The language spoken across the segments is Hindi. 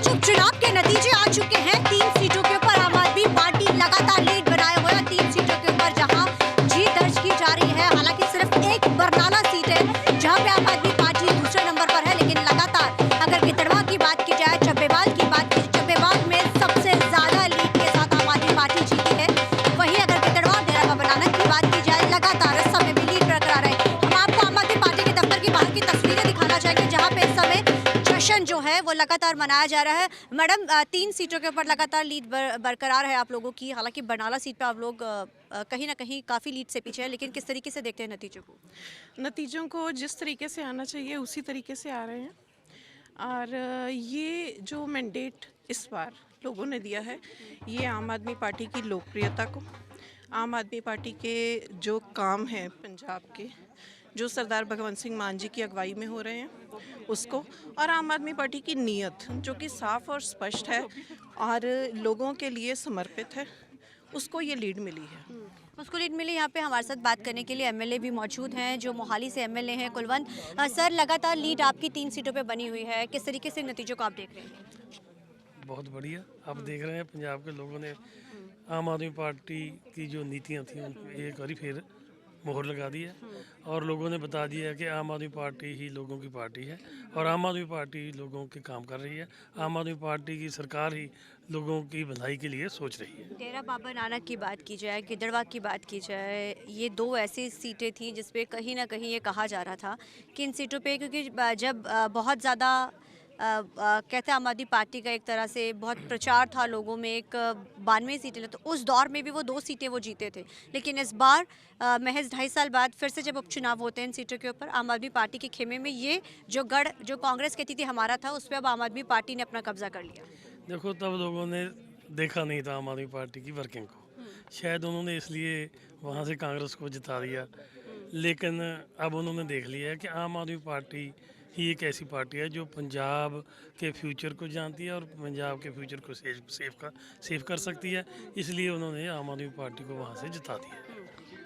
आज उपचुनाव के नतीजे आ चुके हैं। 3 सीटों के ऊपर आम आदमी पार्टी लगातार लीड बनाए हुए है। 3 सीटों के ऊपर जहां जीत दर्ज की जा रही है। हालांकि सिर्फ एक बरनाला सीट है जहां पे आम आदमी पार्टी दूसरे नंबर पर है, लेकिन लगातार अगर गिद्धड़वा की बात की जाए, चब्बेवाल की बात की, चब्बेवाल में सबसे ज्यादा लीड के साथ आम आदमी पार्टी जीती है। वहीं अगर गिद्धड़वा डेरा बाबा नानक की बात की जाए, लगातार इस समय भी लीड बरकरार है। हम आपको आम आदमी पार्टी के दफ्तर की बाहर की तस्वीरें दिखाना चाहेंगे जहाँ पे इस समय जश्न जो है वो लगातार मनाया जा रहा है। मैडम, 3 सीटों के ऊपर लगातार लीड बरकरार है आप लोगों की। हालांकि बरनाला सीट पे आप लोग कहीं ना कहीं काफ़ी लीड से पीछे है, लेकिन किस तरीके से देखते हैं नतीजों को? नतीजों को जिस तरीके से आना चाहिए उसी तरीके से आ रहे हैं। और ये जो मैंडेट इस बार लोगों ने दिया है, ये आम आदमी पार्टी की लोकप्रियता को, आम आदमी पार्टी के जो काम हैं पंजाब के, जो सरदार भगवंत सिंह मान जी की अगुवाई में हो रहे हैं उसको, और आम आदमी पार्टी की नीयत जो कि साफ और स्पष्ट है और लोगों के लिए समर्पित है, उसको ये लीड मिली है। उसको लीड मिली। यहाँ पे हमारे साथ बात करने के लिए एमएलए भी मौजूद हैं, जो मोहाली से एमएलए हैं, कुलवंत सर। लगातार लीड आपकी 3 सीटों पे बनी हुई है, किस तरीके से नतीजों को आप देख रहे हैं? बहुत बढ़िया। आप देख रहे हैं पंजाब के लोगों ने आम आदमी पार्टी की जो नीतियां थी उन पर एक बार फिर मोहर लगा दी है और लोगों ने बता दिया है कि आम आदमी पार्टी ही लोगों की पार्टी है और आम आदमी पार्टी लोगों के काम कर रही है। आम आदमी पार्टी की सरकार ही लोगों की भलाई के लिए सोच रही है। डेरा बाबा नानक की बात की जाए, गिद्धड़वा की बात की जाए, ये 2 ऐसी सीटें थी जिसपे कहीं ना कहीं ये कहा जा रहा था कि इन सीटों पे, क्योंकि जब बहुत ज़्यादा कहते हैं आम आदमी पार्टी का एक तरह से बहुत प्रचार था लोगों में, एक 92 सीटें, तो उस दौर में भी वो 2 सीटें वो जीते थे। लेकिन इस बार महज 2.5 साल बाद फिर से जब उपचुनाव होते हैं इन सीटों के ऊपर, आम आदमी पार्टी के खेमे में ये जो गढ़ जो कांग्रेस कहती थी हमारा था, उस पर अब आम आदमी पार्टी ने अपना कब्जा कर लिया। देखो, तब लोगों ने देखा नहीं था आम आदमी पार्टी की वर्किंग को, शायद उन्होंने इसलिए वहाँ से कांग्रेस को जिता दिया। लेकिन अब उन्होंने देख लिया है कि आम आदमी पार्टी ही एक ऐसी पार्टी है जो पंजाब के फ्यूचर को जानती है और पंजाब के फ्यूचर को सेव कर सकती है। इसलिए उन्होंने आम आदमी पार्टी को वहाँ से जिता दिया।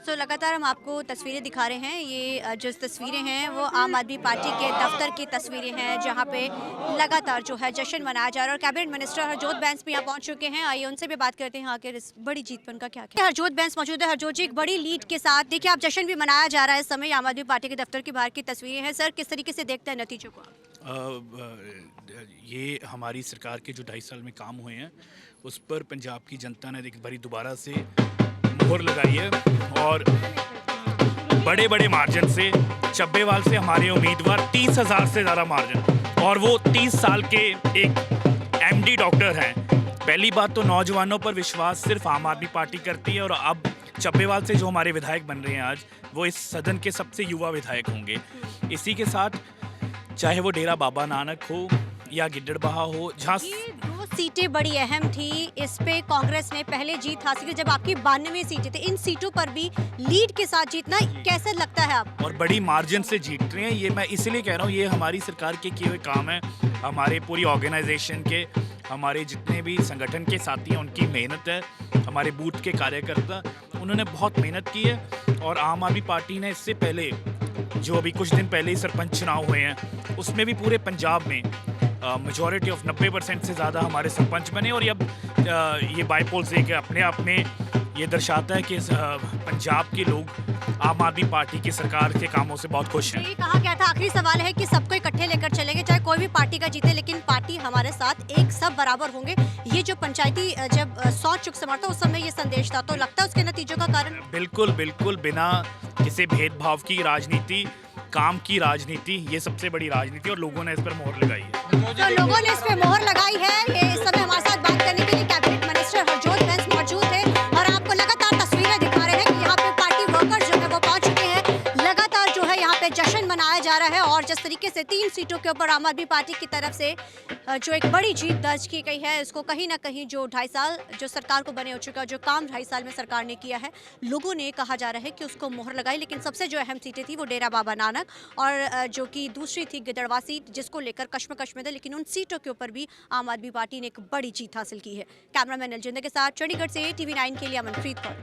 सो लगातार हम आपको तस्वीरें दिखा रहे हैं। ये जो तस्वीरें हैं वो आम आदमी पार्टी के दफ्तर की तस्वीरें हैं, जहां पे लगातार जो है जश्न मनाया जा रहा है और कैबिनेट मिनिस्टर हरजोत बैंस भी यहाँ पहुंच चुके हैं। आइए उनसे भी बात करते हैं आखिर इस बड़ी जीत पर उनका क्या है। हरजोत बैंस मौजूद है। हरजोत जी, एक बड़ी लीड के साथ देखिए आप जश्न भी मनाया जा रहा है इस समय, आम आदमी पार्टी के दफ्तर के बाहर की तस्वीरें हैं। सर, किस तरीके से देखते हैं नतीजों को? ये हमारी सरकार के जो 2.5 साल में काम हुए हैं उस पर पंजाब की जनता ने एक बारी दोबारा से मोहर लगाई है और बड़े बड़े मार्जिन से चब्बेवाल से हमारे उम्मीदवार 30,000 से ज़्यादा मार्जिन, और वो 30 साल के एक एमडी डॉक्टर हैं। पहली बात तो नौजवानों पर विश्वास सिर्फ आम आदमी पार्टी करती है और अब चब्बेवाल से जो हमारे विधायक बन रहे हैं आज, वो इस सदन के सबसे युवा विधायक होंगे। इसी के साथ चाहे वो डेरा बाबा नानक हो या गिद्धड़बाहा हो, जहाँ 2 सीटें बड़ी अहम थी, इस पे कांग्रेस ने पहले जीत हासिल की जब आपकी 92 सीटें थी। इन सीटों पर भी लीड के साथ जीतना कैसा लगता है आप? और बड़ी मार्जिन से जीत रहे हैं। ये मैं इसलिए कह रहा हूँ, ये हमारी सरकार के किए हुए काम है, हमारे पूरी ऑर्गेनाइजेशन के, हमारे जितने भी संगठन के साथी हैं उनकी मेहनत है, हमारे बूथ के कार्यकर्ता, उन्होंने बहुत मेहनत की है। और आम आदमी पार्टी ने इससे पहले जो अभी कुछ दिन पहले ही सरपंच चुनाव हुए हैं उसमें भी पूरे पंजाब में मेजॉरिटी ऑफ 90% से ज़्यादा हमारे सरपंच बने, और अब ये बाईपोल से कि अपने आप में ये दर्शाता है कि पंजाब के लोग आम आदमी पार्टी की सरकार के कामों से बहुत खुश हैं। ये कहा गया था, आखिरी सवाल है कि सबको इकट्ठे लेकर चलेंगे, चाहे कोई भी पार्टी का जीते, लेकिन पार्टी हमारे साथ एक सब बराबर होंगे। ये जो पंचायती जब 100 चुक समर्थ उस समय ये संदेश था, तो लगता है उसके नतीजों का कारण? बिल्कुल बिल्कुल, बिना किसी भेदभाव की राजनीति, काम की राजनीति, ये सबसे बड़ी राजनीति, और लोगों ने इस पर मोहर लगाई है। तो लोगों ने इस पे मोहर लगाई है। ये इस समय हमारे साथ बात करने के लिए कैबिनेट मिनिस्टर हरजोत बैंस मौजूद है और आपको लगातार तस्वीरें दिखा रहे हैं कि यहाँ पे पार्टी वर्कर्स जो है वो पहुंच चुके हैं। लगातार जो है यहाँ पे जश्न मनाया जा रहा है और जिस तरीके से 3 सीटों के ऊपर आम आदमी पार्टी की तरफ से जो एक बड़ी जीत दर्ज की गई है, इसको कहीं ना कहीं जो 2.5 साल जो सरकार को बने हो चुका, जो काम 2.5 साल में सरकार ने किया है, लोगों ने कहा जा रहा है कि उसको मोहर लगाई। लेकिन सबसे जो अहम सीटें थी वो डेरा बाबा नानक और जो कि दूसरी थी गिद्धड़वा सीट, जिसको लेकर कश्मकश में थे, लेकिन उन सीटों के ऊपर भी आम आदमी पार्टी ने एक बड़ी जीत हासिल की है। कैमरामैन अलजिंदर के साथ चंडीगढ़ से TV9 के लिए अमनप्रीत कौर।